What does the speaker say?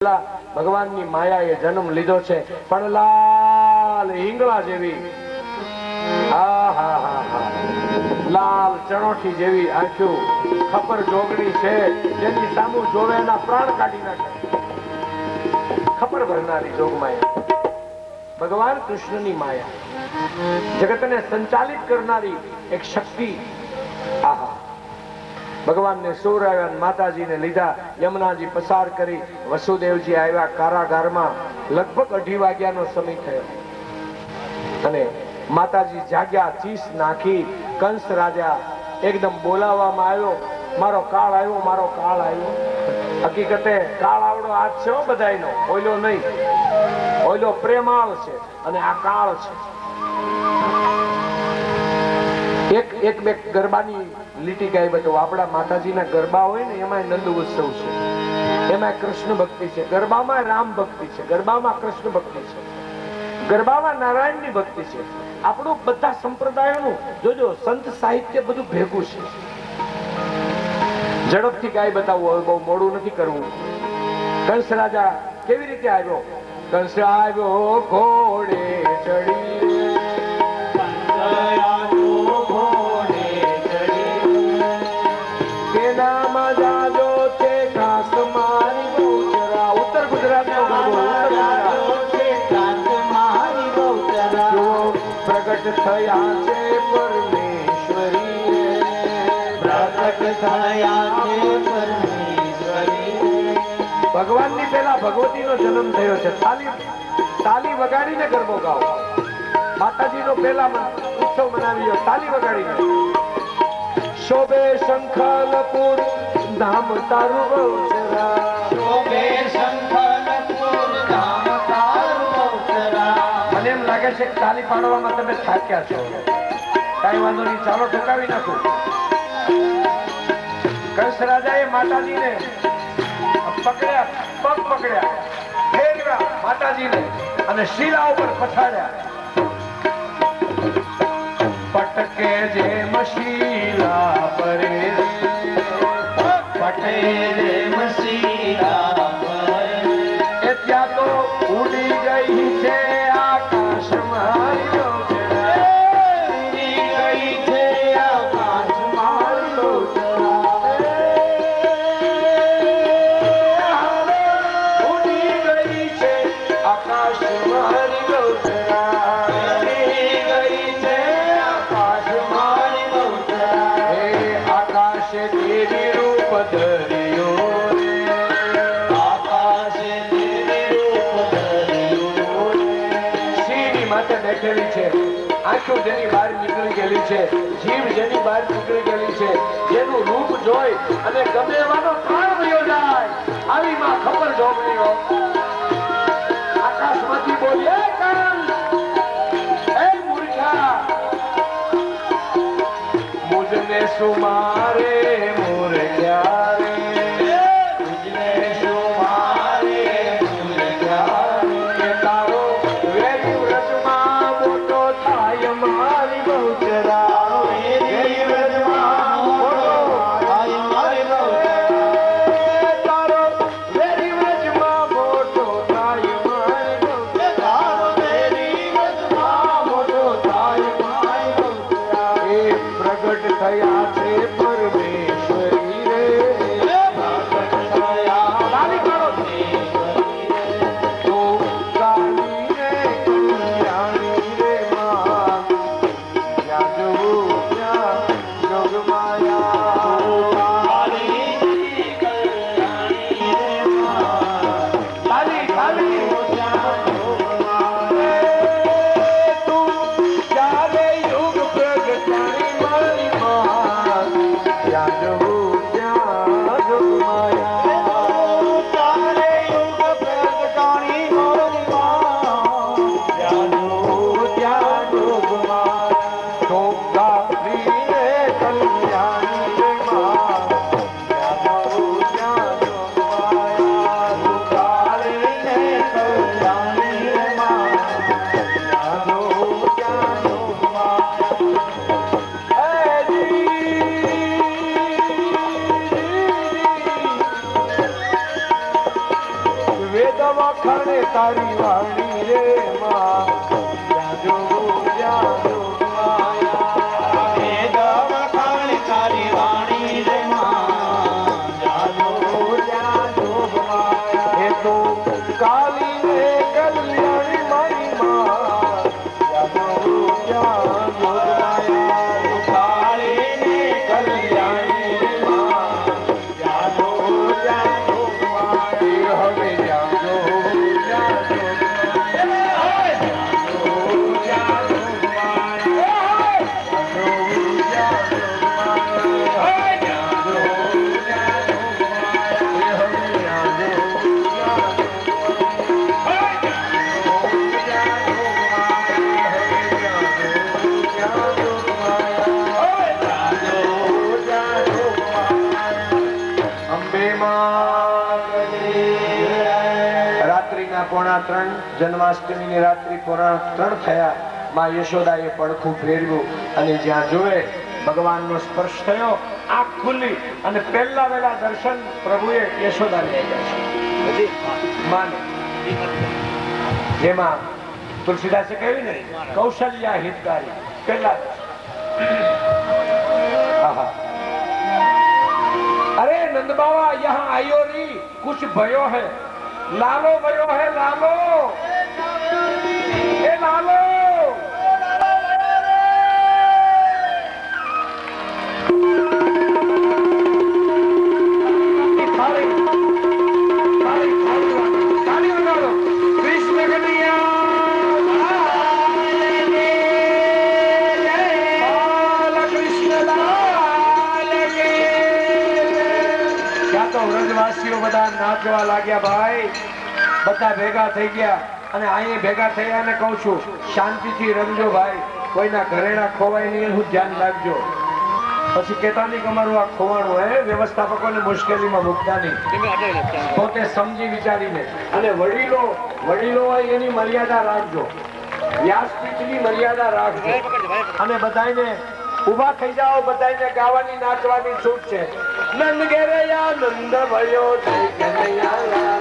ભગવાનની માયાએ જન્મ લીધો છે, પણ લાલ હિંગળા જેવી લાલ ચણોઠી જેવી આંખો, ખપર જોગણી છે, જેની સામુ જોવે એના પ્રાણ કાઢી નાખે. ખપર ભરનારી જોગમાયા ભગવાન કૃષ્ણની માયા, જગતને સંચાલિત કરનારી એક શક્તિ. આહા, ભગવાનને સૂર આવ્યા, માતાજીને લીધા, યમુનાજી પસાર કરી, વસુદેવજી આવ્યા કારાગારમાં. લગભગ 2:30 વાગ્યાનો સમય થયો અને માતાજી જાગ્યા, ચીસ નાખી. કંસ રાજા એકદમ બોલાવવામાં આવ્યો, મારો કાળ આવ્યો, મારો કાળ આવ્યો. હકીકતે કાળ આવડો હાથ છે બધાયનો, ઓઈલો નહીં. ઓઈલો પ્રેમાળ છે અને આ કાળ છે. એક બે ગરબાની લીટી ગાઈ બતાવો. આપણા માતાજીના ગરબા હોય ને, એમાં નંદ ઉત્સવ છે, એમાં કૃષ્ણ ભક્તિ છે, ગરબામાં રામ ભક્તિ છે, ગરબામાં કૃષ્ણ ભક્તિ છે, ગરબામાં નારાયણની ભક્તિ છે. આપણું બધા સંપ્રદાયોનું જોજો, સંત સાહિત્ય બધું ભેગું છે. ઝડપથી ગાય બતાવવું, બહુ મોડું નથી કરવું. કંસ રાજા કેવી રીતે આવ્યો? કંસ આવ્યો ઘોડે ચડી, થયા છે પરમેશ્વરી, પ્રગટ થયા છે પરમેશ્વરી. ભગવાનની પહેલા ભગવતીનો જન્મ થયો છે. તાલી વગાડીને ગરબો ગાઓ. માતાજીનો પહેલા ઉત્સવ મનાવ્યો તાલી વગાડીને. શોભે શંખલપુર ધામ તારું બહુચરા, શોભે શંખલપુર ધામ તારું બહુચરા. મને એમ લાગે છે કે તાલી પાડવામાં તમે થાક્યા છો. કઈ વાંધો નહીં, ચાલો ઠોકાવી નાખું. કંસ રાજાએ માતાજીને પકડ્યા, પગ પકડ્યા, ફેરવ્યા માતાજીને અને શીલા ઉપર પછાડ્યા. પટકે જે મશીલા પરે, પટકે જે મશીલા પરે, એ ત્યાં તો ઉડી ગઈ છે આંખો જેની બહાર નીકળી ગયેલી છે, જીભ જેની બહાર નીકળી ગયેલી છે, જેનું રૂપ જોઈ અને ગમે એવાનો પ્રાણ વયો જાય, આવી માં ખબર જોગણીઓ આકાશમાંથી બોલીએ, એ મૂર્ખા, મુજને સુમારે મૂર્ખ્યા રે, મુજને સુમારે મૂર્ખ્યા રે, તારો વેરી વ્રતમાં મોટો થાય મારી બહુચરા, વેરી વ્રતમાં મોટો થાય મારી બહુચરા, તારો વેરી વ્રતમાં મોટો વેદ વખાણે તારી વાણી રે માં જ્યાં જોગું ત્યાં જોગમાયા વેદ વખાણે તારી વાણી રે માં જ્યાં જોગું ત્યાં જોગમાયા હે તો કાલી રે કલ્યાણી મારી માં જ્યાં જોગું ત્યાં જોગમાયા કાળી ને કલ્યાણી રે માં જ્યાં જોગું ત્યાં જોગમાયા હવે જ્યાં જોગું ત્યાં રાત્રિના 2:45 જન્માષ્ટમીની રાત્રિ 2:45 થયા. માં યશોદાએ પડખું ફેરવ્યું અને જ્યાં જોવે ભગવાનનો સ્પર્શ થયો, આંખ ખુલી અને પહેલા વેલા દર્શન પ્રભુએ યશોદાને આપ્યા છે. માને જેમાં તુલસીદાસે કહ્યું ને કૌશલ્યા હિતકારી પહેલા આહા. अरे नंद बाबा यहाँ आयो री कुछ भयो है लालो भयो है लालो ए लालो कृष्ण વ્રજવાસીઓ બધા નાચવા લાગ્યા ભાઈ. બધા ભેગા થઈ ગયા અને અહીંયા ભેગા થયા અને કહું છું શાંતિથી રમજો ભાઈ, કોઈના ઘરેણા ખોવાય નહીં એનું ધ્યાન રાખજો. પછી કહેતા નહીં કે અમારું આ ખોવાણું હે, વ્યવસ્થાપકોને મુશ્કેલીમાં મૂકતા નહીં, પોતે સમજી વિચારીને. અને વડીલો હોય એની મર્યાદા રાખજો, વ્યાસપીઠની મર્યાદા રાખજો. અને બધાને ઉભા થઈ જાઓ, બધાને ગાવાની નાચવાની છૂટ છે. નંદ ઘેરે યા નંદ ભયો જય કનૈયા